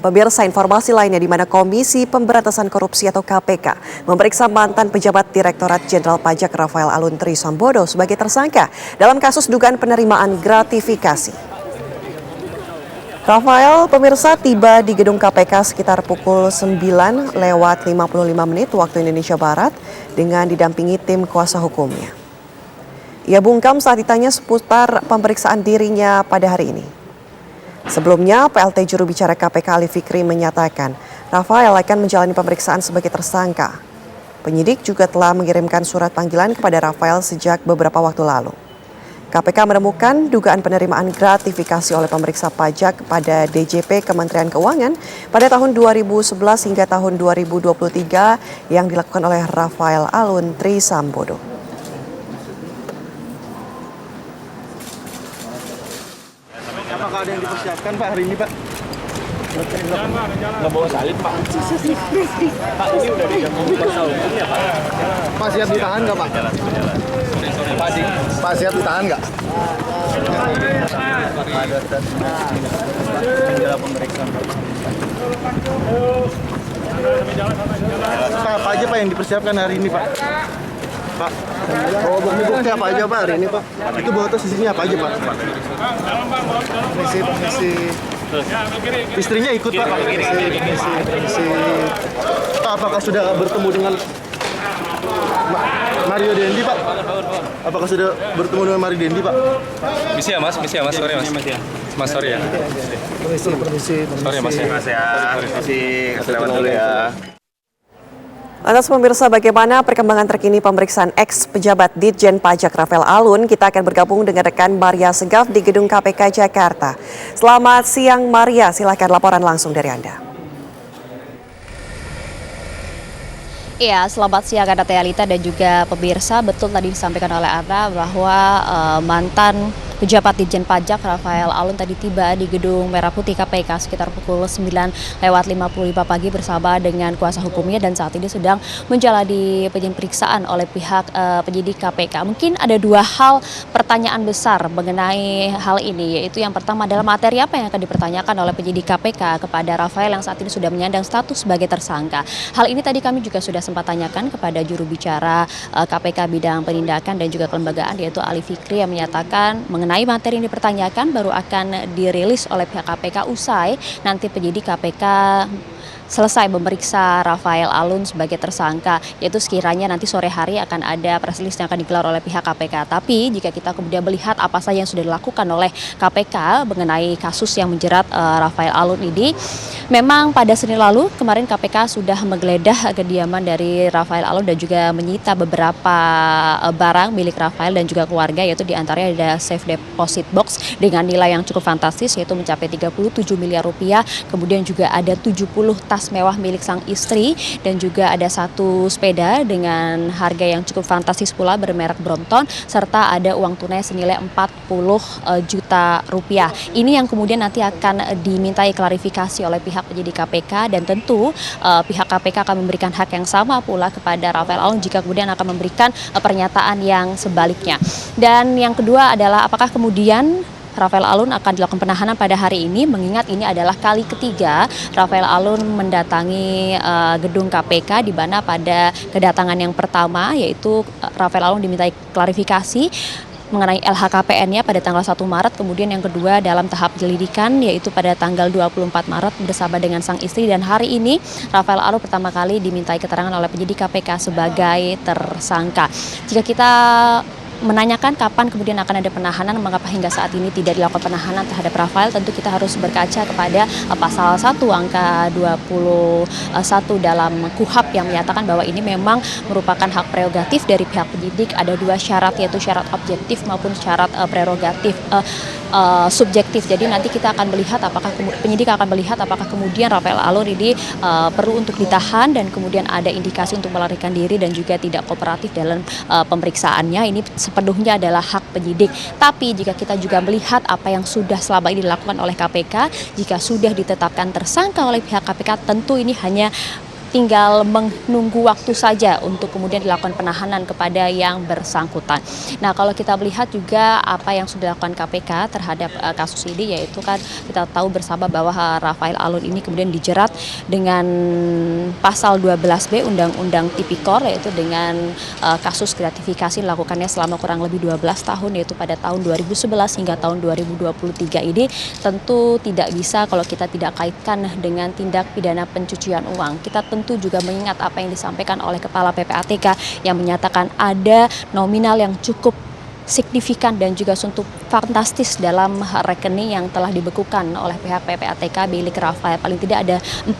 Pemirsa, informasi lainnya di mana Komisi Pemberantasan Korupsi atau KPK memeriksa mantan pejabat Direktorat Jenderal Pajak Rafael Alun Trisambodo sebagai tersangka dalam kasus dugaan penerimaan gratifikasi. Rafael, pemirsa, tiba di gedung KPK sekitar pukul 9 lewat 55 menit waktu Indonesia Barat dengan didampingi tim kuasa hukumnya. Ia bungkam saat ditanya seputar pemeriksaan dirinya pada hari ini. Sebelumnya, PLT juru bicara KPK Ali Fikri menyatakan Rafael akan menjalani pemeriksaan sebagai tersangka. Penyidik juga telah mengirimkan surat panggilan kepada Rafael sejak beberapa waktu lalu. KPK menemukan dugaan penerimaan gratifikasi oleh pemeriksa pajak pada DJP Kementerian Keuangan pada tahun 2011 hingga tahun 2023 yang dilakukan oleh Rafael Alun Trisambodo. Apakah ada yang dipersiapkan Pak hari ini Pak? Nggak bawa salib Pak. Pak ini udah digabung kuasa hukumnya Pak. Pak siap ditahan nggak Pak? Pak siap ditahan nggak? Ada pemeriksaan. Pak apa aja Pak yang dipersiapkan hari ini Pak? Pak, bukti apa aja Pak hari ini Pak? Itu bawa tas isinya apa aja Pak? Permisi. Istrinya ikut Pak? Permisi. Pak, apakah sudah bertemu dengan Mario Dendi Pak? Apakah sudah bertemu dengan Mario Dendi Pak? Misi ya Mas, sorry Mas. Mas sorry ya. Permisi. Sorry Mas ya. Masih lewat dulu ya. Lantas pemirsa, bagaimana perkembangan terkini pemeriksaan ex-pejabat Ditjen Pajak Rafael Alun? Kita akan bergabung dengan rekan Maria Segaf di Gedung KPK Jakarta. Selamat siang Maria, silakan laporan langsung dari Anda. Iya, selamat siang Anda Tealita dan juga pemirsa. Betul tadi disampaikan oleh Anda bahwa mantan pejabat Ditjen Pajak Rafael Alun tadi tiba di Gedung Merah Putih KPK sekitar pukul 9 lewat 55 pagi bersama dengan kuasa hukumnya dan saat ini sedang menjalani pemeriksaan oleh pihak penyidik KPK. Mungkin ada dua hal pertanyaan besar mengenai hal ini, yaitu yang pertama adalah materi apa yang akan dipertanyakan oleh penyidik KPK kepada Rafael yang saat ini sudah menyandang status sebagai tersangka. Hal ini tadi kami juga sudah sempat tanyakan kepada juru bicara KPK bidang penindakan dan juga kelembagaan, yaitu Ali Fikri, yang menyatakan mengenai materi yang dipertanyakan baru akan dirilis oleh pihak KPK usai nanti penyidik KPK selesai memeriksa Rafael Alun sebagai tersangka, yaitu sekiranya nanti sore hari akan ada press release yang akan digelar oleh pihak KPK. Tapi jika kita kemudian melihat apa saja yang sudah dilakukan oleh KPK mengenai kasus yang menjerat Rafael Alun ini, memang pada Senin lalu kemarin KPK sudah menggeledah kediaman dari Rafael Alun dan juga menyita beberapa barang milik Rafael dan juga keluarga, yaitu diantaranya ada safe deposit box dengan nilai yang cukup fantastis, yaitu mencapai 37 miliar rupiah. Kemudian juga ada 70 tas mewah milik sang istri dan juga ada satu sepeda dengan harga yang cukup fantastis pula bermerek Brompton, serta ada uang tunai senilai 40 juta rupiah. Ini yang kemudian nanti akan dimintai klarifikasi oleh pihak penyidik KPK dan tentu pihak KPK akan memberikan hak yang sama pula kepada Rafael Alun jika kemudian akan memberikan pernyataan yang sebaliknya. Dan yang kedua adalah apakah kemudian Rafael Alun akan dilakukan penahanan pada hari ini, mengingat ini adalah kali ketiga Rafael Alun mendatangi gedung KPK, di mana pada kedatangan yang pertama yaitu Rafael Alun dimintai klarifikasi mengenai LHKPN-nya pada tanggal 1 Maret, kemudian yang kedua dalam tahap penyelidikan yaitu pada tanggal 24 Maret bersama dengan sang istri, dan hari ini Rafael Alun pertama kali dimintai keterangan oleh penyidik KPK sebagai tersangka. Jika kita menanyakan kapan kemudian akan ada penahanan, mengapa hingga saat ini tidak dilakukan penahanan terhadap Rafael, tentu kita harus berkaca kepada pasal 1 angka 21 dalam KUHP yang menyatakan bahwa ini memang merupakan hak prerogatif dari pihak penyidik. Ada dua syarat, yaitu syarat objektif maupun syarat prerogatif subjektif. Jadi nanti kita akan melihat apakah penyidik akan melihat apakah kemudian Rafael Alun ini perlu untuk ditahan dan kemudian ada indikasi untuk melarikan diri dan juga tidak kooperatif dalam pemeriksaannya. Ini sepenuhnya adalah hak penyidik. Tapi jika kita juga melihat apa yang sudah selama ini dilakukan oleh KPK, jika sudah ditetapkan tersangka oleh pihak KPK, tentu ini hanya tinggal menunggu waktu saja untuk kemudian dilakukan penahanan kepada yang bersangkutan. Nah, kalau kita melihat juga apa yang sudah dilakukan KPK terhadap kasus ini, yaitu kan kita tahu bersama bahwa Rafael Alun ini kemudian dijerat dengan pasal 12B Undang-Undang Tipikor, yaitu dengan kasus gratifikasi dilakukannya selama kurang lebih 12 tahun, yaitu pada tahun 2011 hingga tahun 2023 ini. Tentu tidak bisa kalau kita tidak kaitkan dengan tindak pidana pencucian uang. Kita tentu juga mengingat apa yang disampaikan oleh Kepala PPATK yang menyatakan ada nominal yang cukup signifikan dan juga suntuk fantastis dalam rekening yang telah dibekukan oleh pihak PPATK milik Rafael. Paling tidak ada 40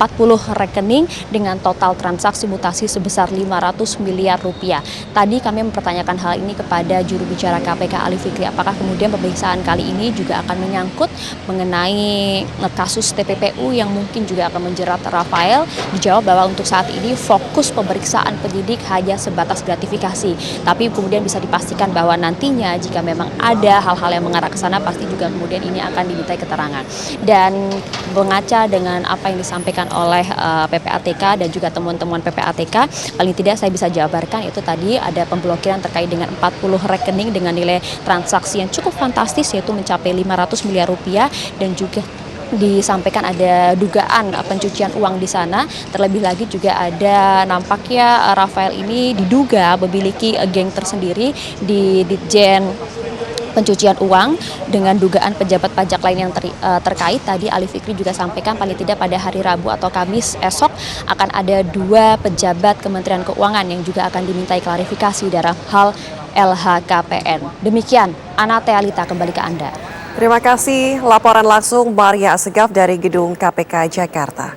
rekening dengan total transaksi mutasi sebesar 500 miliar rupiah. Tadi kami mempertanyakan hal ini kepada juru bicara KPK Ali Fikri, apakah kemudian pemeriksaan kali ini juga akan menyangkut mengenai kasus TPPU yang mungkin juga akan menjerat Rafael. Dijawab bahwa untuk saat ini fokus pemeriksaan penyidik hanya sebatas gratifikasi, tapi kemudian bisa dipastikan bahwa nanti jika memang ada hal-hal yang mengarah ke sana, pasti juga kemudian ini akan dimintai keterangan. Dan mengaca dengan apa yang disampaikan oleh PPATK dan juga temuan-temuan PPATK, paling tidak saya bisa jabarkan itu tadi ada pemblokiran terkait dengan 40 rekening dengan nilai transaksi yang cukup fantastis, yaitu mencapai 500 miliar rupiah, dan juga disampaikan ada dugaan pencucian uang di sana. Terlebih lagi juga ada nampaknya Rafael ini diduga memiliki geng tersendiri di Ditjen pencucian uang dengan dugaan pejabat pajak lain yang terkait. Tadi Ali Fikri juga sampaikan paling tidak pada hari Rabu atau Kamis esok akan ada 2 pejabat Kementerian Keuangan yang juga akan dimintai klarifikasi dalam hal LHKPN. Demikian, Ana Tealita, kembali ke Anda. Terima kasih laporan langsung Maria Assegaf dari Gedung KPK Jakarta.